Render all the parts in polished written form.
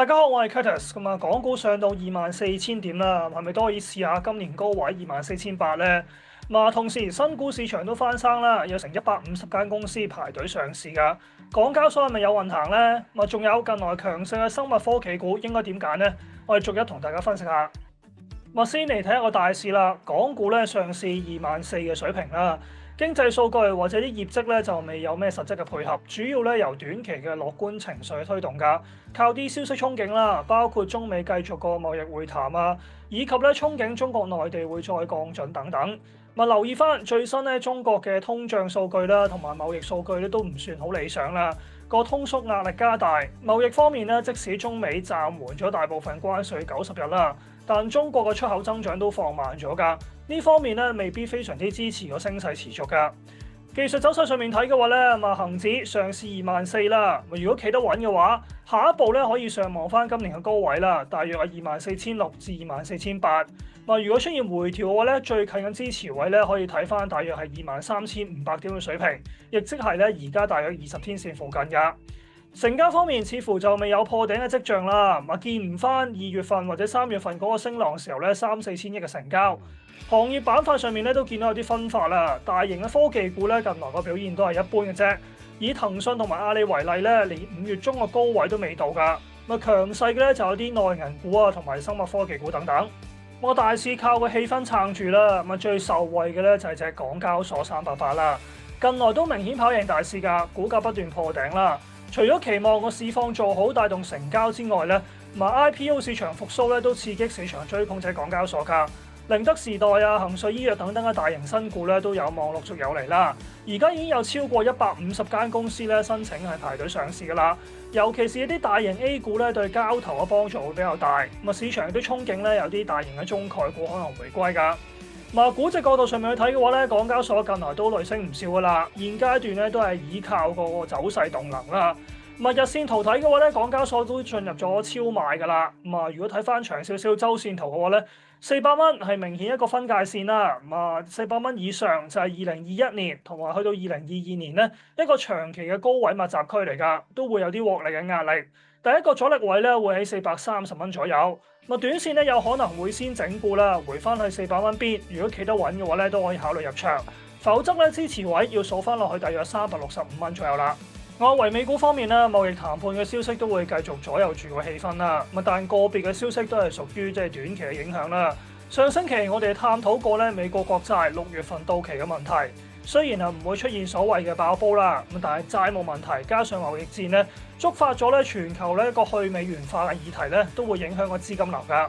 大家好，我係 Curtis。咁啊，港股上到24,000點啦，係咪都可以試下今年高位24,800呢？同時新股市場都翻生啦，有成150間公司排隊上市㗎。港交所係咪有運行呢？仲有近來強勢嘅生物科技股應該點揀呢？我哋逐一同大家分析下。先嚟睇下個大市啦，港股咧上市24,000嘅水平啦。經濟數據或者啲業績咧就未有咩實質嘅配合，主要咧由短期嘅樂觀情緒推動㗎，靠啲消息憧憬啦，包括中美繼續個貿易會談啊，以及咧憧憬中國內地會再降準等等。留意翻最新咧中國嘅通脹數據啦，同埋貿易數據咧都唔算好理想啦，個通縮壓力加大。貿易方面咧，即使中美暫緩咗大部分關稅90日啦，但中國嘅出口增長都放慢咗㗎。呢方面咧未必非常之支持個升勢持續㗎。技術走勢上面睇嘅話咧，恆指上試24,000啦。如果企得穩嘅話，下一步咧可以上望翻今年嘅高位啦，大約係24,600至24,800。如果出現回調嘅話咧，最近嘅支持位咧可以睇翻大約係23,500點嘅水平，亦即係咧而家大約20天線附近㗎。成交方面似乎就未有破頂嘅跡象啦，見唔翻2月份或者3月份嗰個升浪時候咧3-4千億嘅成交。行業板塊上面咧都見到有啲分化啦，大型嘅科技股咧近來個表現都係一般嘅啫。以騰訊同埋阿里為例咧，連5月中嘅高位都未到㗎。強勢嘅咧就有啲內銀股啊，同埋生物科技股等等。大市靠個氣氛撐住啦，最受惠嘅咧就係隻港交所388啦。近來都明顯跑贏大市㗎，股價不斷破頂啦。除咗期望個市況做好帶動成交之外咧，IPO 市場復甦咧都刺激市場追捧隻港交所㗎。寧德時代啊、恒瑞醫藥等等嘅大型新股咧都有望陸續有嚟啦。而家已經有超過150間公司咧申請係排隊上市㗎啦。尤其是一啲大型 A 股咧對交投嘅幫助會比較大。市場亦都憧憬咧有啲大型嘅中概股可能回歸㗎。估值角度上面去睇嘅話咧，港交所近來都累升唔少㗎啦。現階段咧都係依靠個走勢動能啦。日線圖睇嘅話咧，港交所都進入咗超賣㗎啦。如果睇翻長少少周線圖嘅話咧，400蚊係明顯一個分界線啦。400蚊以上就係2021年同埋去到2022年咧一個長期嘅高位密集區嚟㗎，都會有啲獲利嘅壓力。第一個阻力位咧會喺430蚊左右。短線咧有可能會先整固啦，回翻去400蚊邊。如果企得穩嘅話咧，都可以考慮入場。否則咧支持位要數翻落去大約365蚊左右啦。外圍美股方面咧，貿易談判嘅消息都會繼續左右住個氣氛啦。但個別嘅消息都係屬於短期嘅影響啦。上星期我哋探討過咧美國國債6月份到期嘅問題，雖然係唔會出現所謂嘅爆煲啦，但係債務問題加上貿易戰咧，觸發咗咧全球咧個去美元化嘅議題咧，都會影響個資金流㗎。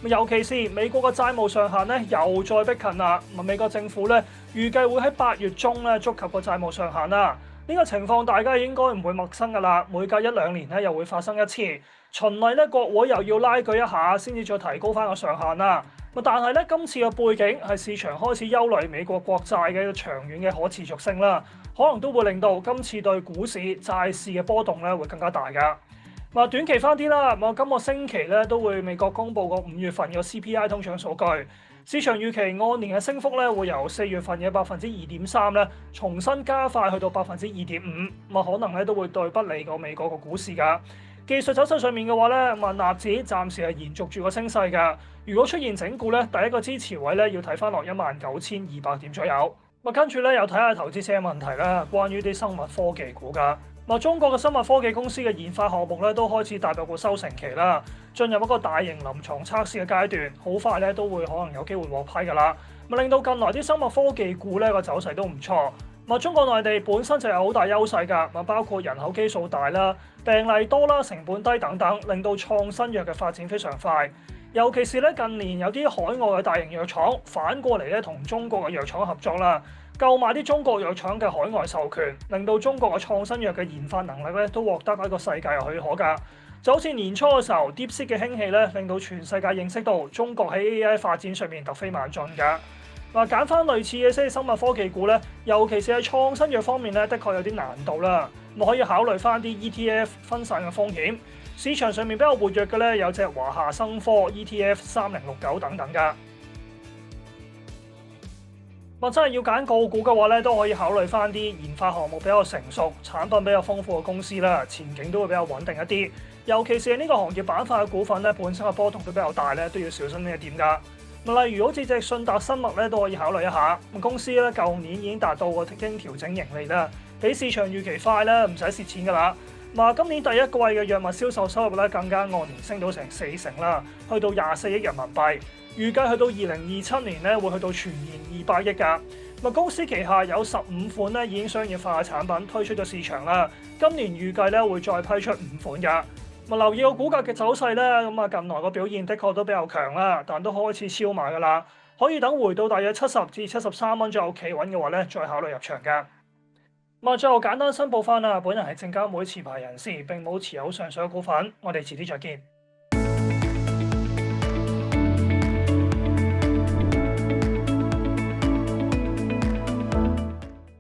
尤其是美國嘅債務上限咧又再逼近啦，美國政府咧預計會喺8月中咧觸及個債務上限啦。呢個情況大家應該唔會陌生㗎啦，每隔1-2年咧又會發生一次。循例咧國會又要拉鋸一下先至再提高翻個上限啦。但係咧今次嘅背景係市場開始憂慮美國國債嘅長遠嘅可持續性啦，可能都會令到今次對股市債市嘅波動咧會更加大㗎。短期翻啲啦，今個星期咧都會美國公布個5月份嘅 CPI 通脹數據。市場預期按年嘅升幅咧會由4月份嘅2.3%咧重新加快去到2.5%，可能咧都會對不利過美國個股市㗎。技術走勢上面嘅話咧，納指暫時係延續住個升勢㗎。如果出現整固咧，第一個支持位咧要睇翻落19,200點左右。跟住咧又睇下投資者嘅問題啦，關於啲生物科技股㗎。中國嘅生物科技公司嘅研發項目咧都開始踏入個收成期啦，進入一個大型臨床測試嘅階段，好快咧都會可能有機會獲批㗎啦。令到近來啲生物科技股咧個走勢都唔錯。中國內地本身就有好大優勢㗎，包括人口基數大啦、病例多啦、成本低等等，令到創新藥嘅發展非常快。尤其是咧近年有啲海外嘅大型藥廠反過嚟咧同中國嘅藥廠合作啦，購買啲中國藥廠嘅海外授權，令到中國嘅創新藥嘅研發能力咧都獲得一個世界嘅許可㗎。就好似年初嘅時候，DeepSeek嘅興起咧，令到全世界認識到中國喺 AI 發展上面突飛猛進㗎。揀翻類似嘅些生物科技股咧，尤其是喺創新藥方面咧，的確有啲難度啦。可以考慮翻啲 ETF 分散嘅風險。市場上面比較活躍嘅咧，有隻華夏生科 ETF 3069等等㗎。真係要揀個股嘅話咧，都可以考慮翻啲研發項目比較成熟、產品比較豐富嘅公司啦，前景都會比較穩定一啲。尤其是呢個行業板塊嘅股份咧，本身嘅波動都比較大咧，都要小心呢一點㗎。例如好似隻信達生物咧，都可以考慮一下。公司咧舊年已經達到個經調整盈利啦，比市場預期快咧，唔使蝕錢㗎啦。今年第一季嘅藥物銷售收入咧，更加按年升到成40%啦，去到24億人民幣。預計去到2027年咧，會去到全年200億㗎。公司旗下有15款咧已經商業化嘅產品推出咗市場啦。今年預計咧會再批出5款㗎。留意個股價嘅走勢咧，近來個表現的確都比較強啦，但都開始超賣㗎啦。可以等回到大約70至73蚊左右企穩嘅話咧，再考慮入場㗎。最後簡單申報翻啦，本人係證監會持牌人士，並冇持有上述嘅股份。我哋遲啲再見。